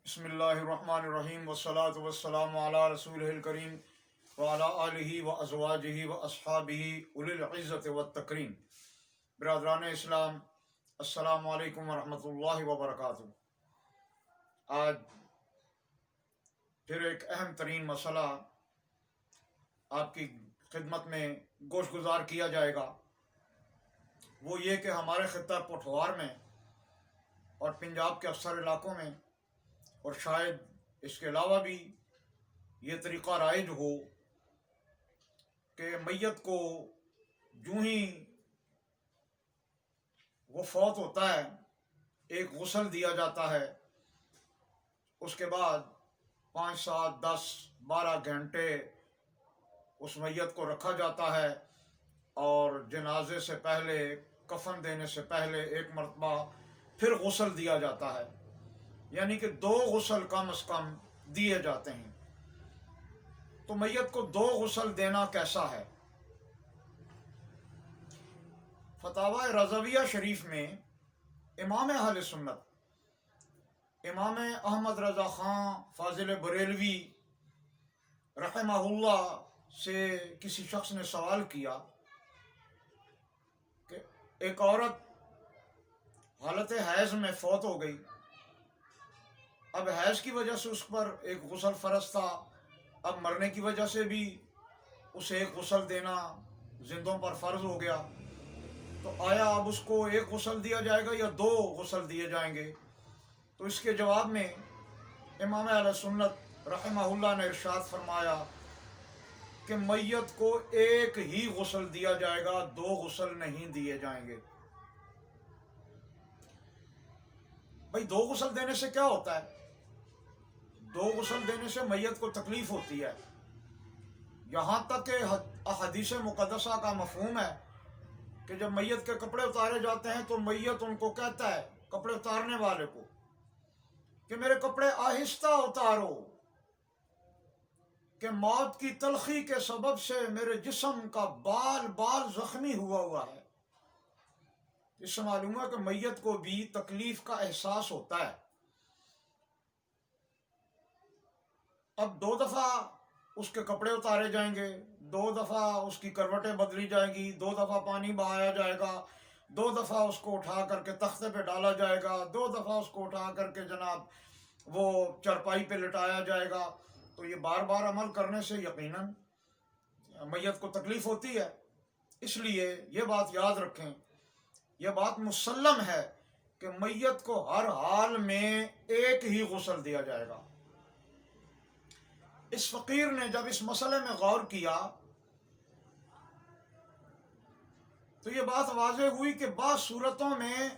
بسم اللہ الرحمن الرحیم والصلاة والسلام علی رسولہ الکریم وعلی آلہ وازواجہ واصحابہ اولی العزت والتکریم۔ برادران اسلام، السلام علیکم ورحمۃ اللہ وبرکاتہ۔ آج پھر ایک اہم ترین مسئلہ آپ کی خدمت میں گوش گزار کیا جائے گا، وہ یہ کہ ہمارے خطہ پٹھوار میں اور پنجاب کے اکثر علاقوں میں اور شاید اس کے علاوہ بھی یہ طریقہ رائج ہو کہ میت کو جوں ہی وہ فوت ہوتا ہے ایک غسل دیا جاتا ہے، اس کے بعد 5 7 10 12 گھنٹے اس میت کو رکھا جاتا ہے اور جنازے سے پہلے، کفن دینے سے پہلے ایک مرتبہ پھر غسل دیا جاتا ہے، یعنی کہ 2 غسل کم از کم دیے جاتے ہیں۔ تو میت کو 2 غسل دینا کیسا ہے؟ فتاوی رضویہ شریف میں امام اہل سنت امام احمد رضا خان فاضل بریلوی رحمہ اللہ سے کسی شخص نے سوال کیا کہ ایک عورت حالت حیض میں فوت ہو گئی، اب حیض کی وجہ سے اس پر ایک غسل فرض تھا، اب مرنے کی وجہ سے بھی اسے ایک غسل دینا زندوں پر فرض ہو گیا، تو آیا اب اس کو ایک غسل دیا جائے گا یا 2 غسل دیے جائیں گے؟ تو اس کے جواب میں امام اہل سنت رحمہ اللہ نے ارشاد فرمایا کہ میت کو ایک ہی غسل دیا جائے گا، 2 غسل نہیں دیے جائیں گے۔ بھائی 2 غسل دینے سے کیا ہوتا ہے؟ 2 غسل دینے سے میت کو تکلیف ہوتی ہے، یہاں تک کہ احادیث مقدسہ کا مفہوم ہے کہ جب میت کے کپڑے اتارے جاتے ہیں تو میت ان کو کہتا ہے، کپڑے اتارنے والے کو، کہ میرے کپڑے آہستہ اتارو، کہ موت کی تلخی کے سبب سے میرے جسم کا بال زخمی ہوا ہے۔ اس سے معلوم ہے کہ میت کو بھی تکلیف کا احساس ہوتا ہے۔ اب 2 دفعہ اس کے کپڑے اتارے جائیں گے، 2 دفعہ اس کی کروٹیں بدلی جائیں گی، 2 دفعہ پانی بہایا جائے گا، 2 دفعہ اس کو اٹھا کر کے تختے پہ ڈالا جائے گا، 2 دفعہ اس کو اٹھا کر کے جناب وہ چرپائی پہ لٹایا جائے گا، تو یہ بار بار عمل کرنے سے یقیناً میت کو تکلیف ہوتی ہے۔ اس لیے یہ بات یاد رکھیں، یہ بات مسلم ہے کہ میت کو ہر حال میں ایک ہی غسل دیا جائے گا۔ اس فقیر نے جب اس مسئلے میں غور کیا تو یہ بات واضح ہوئی کہ بعض صورتوں میں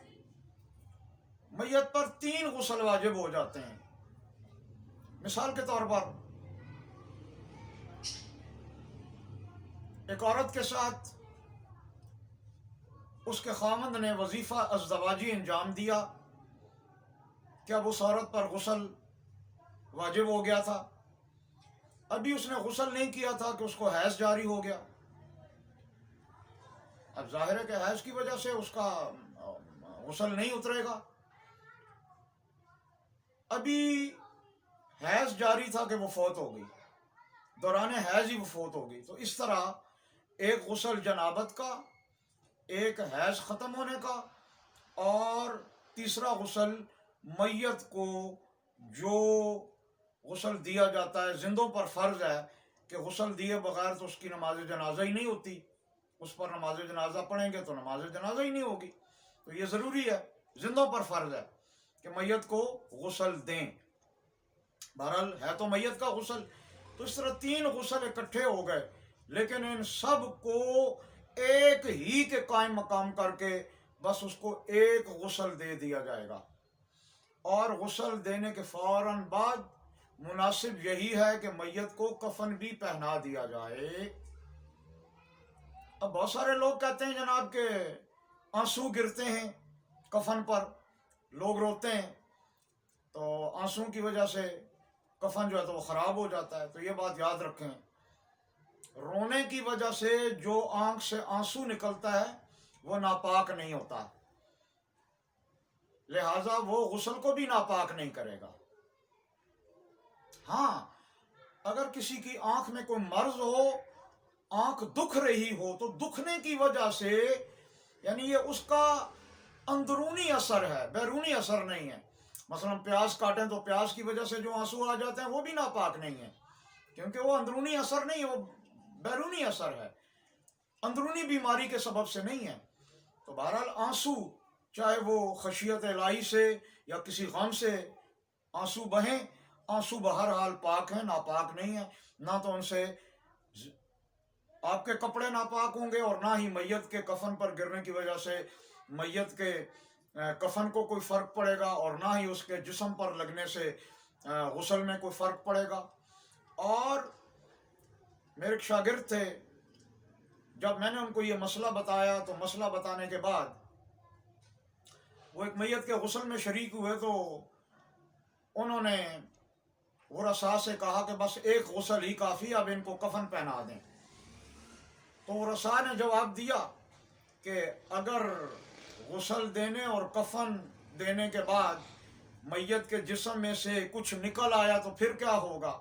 میت پر 3 غسل واجب ہو جاتے ہیں۔ مثال کے طور پر ایک عورت کے ساتھ اس کے خاوند نے وظیفہ ازدواجی انجام دیا کہ اب اس عورت پر غسل واجب ہو گیا تھا، ابھی اس نے غسل نہیں کیا تھا کہ اس کو حیض جاری ہو گیا۔ اب ظاہر ہے کہ حیض کی وجہ سے اس کا غسل نہیں اترے گا، ابھی حیض جاری تھا کہ وہ فوت ہو گئی، دوران حیض ہی وہ فوت ہو گئی۔ تو اس طرح ایک غسل جنابت کا، ایک حیض ختم ہونے کا، اور تیسرا غسل میت کو جو غسل دیا جاتا ہے، زندوں پر فرض ہے کہ غسل دیے بغیر تو اس کی نماز جنازہ ہی نہیں ہوتی، اس پر نماز جنازہ پڑھیں گے تو نماز جنازہ ہی نہیں ہوگی، تو یہ ضروری ہے، زندوں پر فرض ہے کہ میت کو غسل دیں۔ بہرحال ہے تو میت کا غسل، تو اس طرح 3 غسل اکٹھے ہو گئے، لیکن ان سب کو ایک ہی کے قائم مقام کر کے بس اس کو ایک غسل دے دیا جائے گا، اور غسل دینے کے فوراً بعد مناسب یہی ہے کہ میت کو کفن بھی پہنا دیا جائے۔ اب بہت سارے لوگ کہتے ہیں جناب کہ آنسو گرتے ہیں کفن پر، لوگ روتے ہیں، تو آنسو کی وجہ سے کفن جو ہے تو وہ خراب ہو جاتا ہے۔ تو یہ بات یاد رکھیں، رونے کی وجہ سے جو آنکھ سے آنسو نکلتا ہے وہ ناپاک نہیں ہوتا، لہٰذا وہ غسل کو بھی ناپاک نہیں کرے گا۔ ہاں اگر کسی کی آنکھ میں کوئی مرض ہو، آنکھ دکھ رہی ہو، تو دکھنے کی وجہ سے یعنی یہ اس کا اندرونی اثر ہے، بیرونی اثر نہیں ہے۔ مثلا پیاز کاٹیں تو پیاز کی وجہ سے جو آنسو آ جاتے ہیں وہ بھی ناپاک نہیں ہے، کیونکہ وہ اندرونی اثر نہیں ہے، وہ بیرونی اثر ہے، اندرونی بیماری کے سبب سے نہیں ہے۔ تو بہرحال آنسو چاہے وہ خشیت الہی سے یا کسی غم سے آنسو بہیں، آنسو بہرحال پاک ہیں، ناپاک نہیں ہیں۔ نہ تو ان سے آپ کے کپڑے ناپاک ہوں گے، اور نہ ہی میت کے کفن پر گرنے کی وجہ سے میت کے کفن کو کوئی فرق پڑے گا، اور نہ ہی اس کے جسم پر لگنے سے غسل میں کوئی فرق پڑے گا۔ اور میرے ایک شاگرد تھے، جب میں نے ان کو یہ مسئلہ بتایا تو مسئلہ بتانے کے بعد وہ ایک میت کے غسل میں شریک ہوئے، تو انہوں نے ورثاء سے کہا کہ بس ایک غسل ہی کافی، اب ان کو کفن پہنا دیں۔ تو ورثاء نے جواب دیا کہ اگر غسل دینے اور کفن دینے کے بعد میت کے جسم میں سے کچھ نکل آیا تو پھر کیا ہوگا؟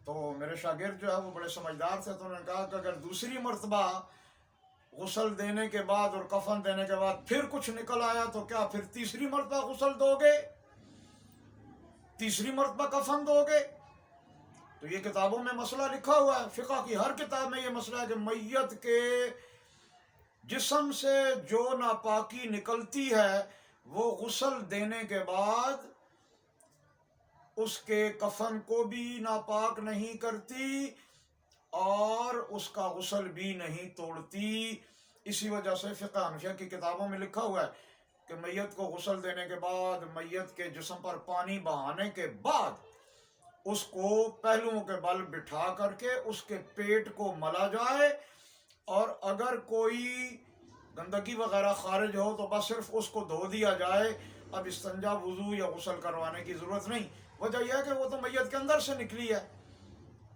تو میرے شاگرد جو ہے وہ بڑے سمجھدار تھے، تو انہوں نے کہا کہ اگر دوسری مرتبہ غسل دینے کے بعد اور کفن دینے کے بعد پھر کچھ نکل آیا تو کیا پھر تیسری مرتبہ غسل دو گے، تیسری مرتبہ کفن دو گے؟ تو یہ کتابوں میں مسئلہ لکھا ہوا ہے، فقہ کی ہر کتاب میں یہ مسئلہ ہے کہ میت کے جسم سے جو ناپاکی نکلتی ہے وہ غسل دینے کے بعد اس کے کفن کو بھی ناپاک نہیں کرتی اور اس کا غسل بھی نہیں توڑتی۔ اسی وجہ سے فقہ حنفیہ کی کتابوں میں لکھا ہوا ہے کہ میت کو غسل دینے کے بعد میت کے جسم پر پانی بہانے کے بعد اس کو پہلوؤں کے بل بٹھا کر کے اس کے پیٹ کو ملا جائے، اور اگر کوئی گندگی وغیرہ خارج ہو تو بس صرف اس کو دھو دیا جائے، اب استنجا، وضو یا غسل کروانے کی ضرورت نہیں۔ وجہ یہ ہے کہ وہ تو میت کے اندر سے نکلی ہے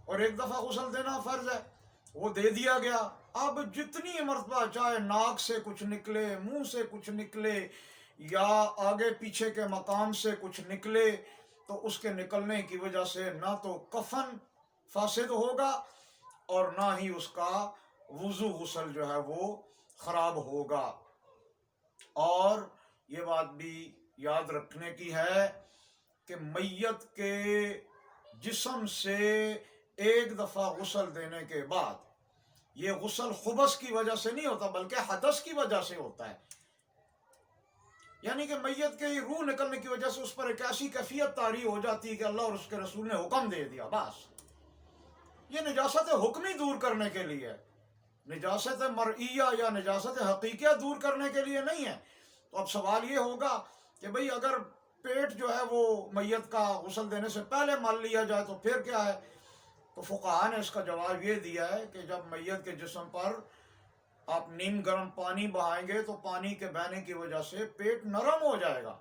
اور ایک دفعہ غسل دینا فرض ہے، وہ دے دیا گیا۔ اب جتنی مرتبہ چاہے ناک سے کچھ نکلے، منہ سے کچھ نکلے، یا آگے پیچھے کے مقام سے کچھ نکلے، تو اس کے نکلنے کی وجہ سے نہ تو کفن فاسد ہوگا اور نہ ہی اس کا وضو، غسل جو ہے وہ خراب ہوگا۔ اور یہ بات بھی یاد رکھنے کی ہے کہ میت کے جسم سے ایک دفعہ غسل دینے کے بعد یہ غسل خبث کی وجہ سے نہیں ہوتا بلکہ حدث کی وجہ سے ہوتا ہے، یعنی کہ میت کے روح نکلنے کی وجہ سے اس پر ایک ایسی کیفیت طاری ہو جاتی ہے کہ اللہ اور اس کے رسول نے حکم دے دیا، بس یہ نجاست حکمی دور کرنے کے لیے، نجاست مرئیہ یا نجاست حقیقیہ دور کرنے کے لیے نہیں ہے۔ تو اب سوال یہ ہوگا کہ بھئی اگر پیٹ جو ہے وہ میت کا غسل دینے سے پہلے مل لیا جائے تو پھر کیا ہے؟ تو فقہاء نے اس کا جواب یہ دیا ہے کہ جب میت کے جسم پر آپ نیم گرم پانی بہائیں گے تو پانی کے بہنے کی وجہ سے پیٹ نرم ہو جائے گا،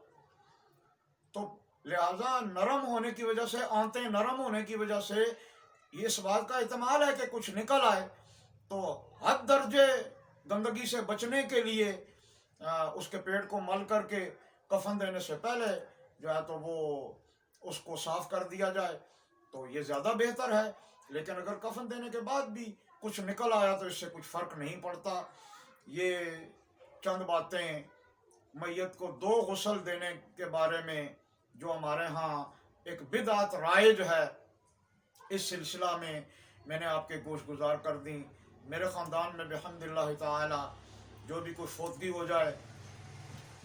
تو لہٰذا نرم ہونے کی وجہ سے، آنتیں نرم ہونے کی وجہ سے یہ اس بات کا احتمال ہے کہ کچھ نکل آئے، تو حد درجے گندگی سے بچنے کے لیے اس کے پیٹ کو مل کر کے کفن دینے سے پہلے جو ہے تو وہ اس کو صاف کر دیا جائے تو یہ زیادہ بہتر ہے۔ لیکن اگر کفن دینے کے بعد بھی کچھ نکل آیا تو اس سے کچھ فرق نہیں پڑتا۔ یہ چند باتیں میت کو دو غسل دینے کے بارے میں جو ہمارے ہاں ایک بدعت رائج ہے، اس سلسلہ میں نے آپ کے گوش گزار کر دیں۔ میرے خاندان میں بحمد اللہ تعالی جو بھی کوئی فوتگی ہو جائے،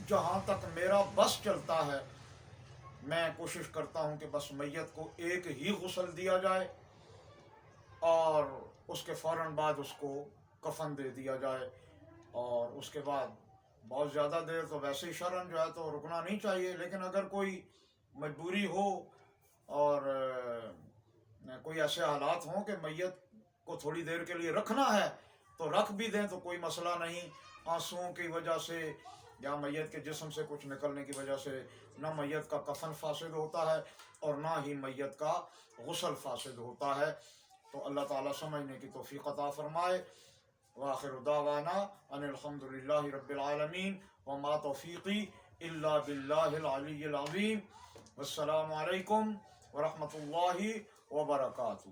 جہاں تک میرا بس چلتا ہے میں کوشش کرتا ہوں کہ بس میت کو ایک ہی غسل دیا جائے اور اس کے فوراً بعد اس کو کفن دے دیا جائے، اور اس کے بعد بہت زیادہ دیر تو ویسے ہی شرعاً جو ہے تو رکنا نہیں چاہیے، لیکن اگر کوئی مجبوری ہو اور کوئی ایسے حالات ہوں کہ میت کو تھوڑی دیر کے لیے رکھنا ہے تو رکھ بھی دیں تو کوئی مسئلہ نہیں۔ آنسوؤں کی وجہ سے یا میت کے جسم سے کچھ نکلنے کی وجہ سے نہ میت کا کفن فاسد ہوتا ہے اور نہ ہی میت کا غسل فاسد ہوتا ہے۔ تو اللہ تعالیٰ سمجھنے کی توفیق عطا فرمائے۔ وآخر دعوانا ان الحمد للہ رب العالمین وما توفیقی الا باللہ العلی العظیم۔ والسلام علیکم ورحمۃ اللہ وبرکاتہ.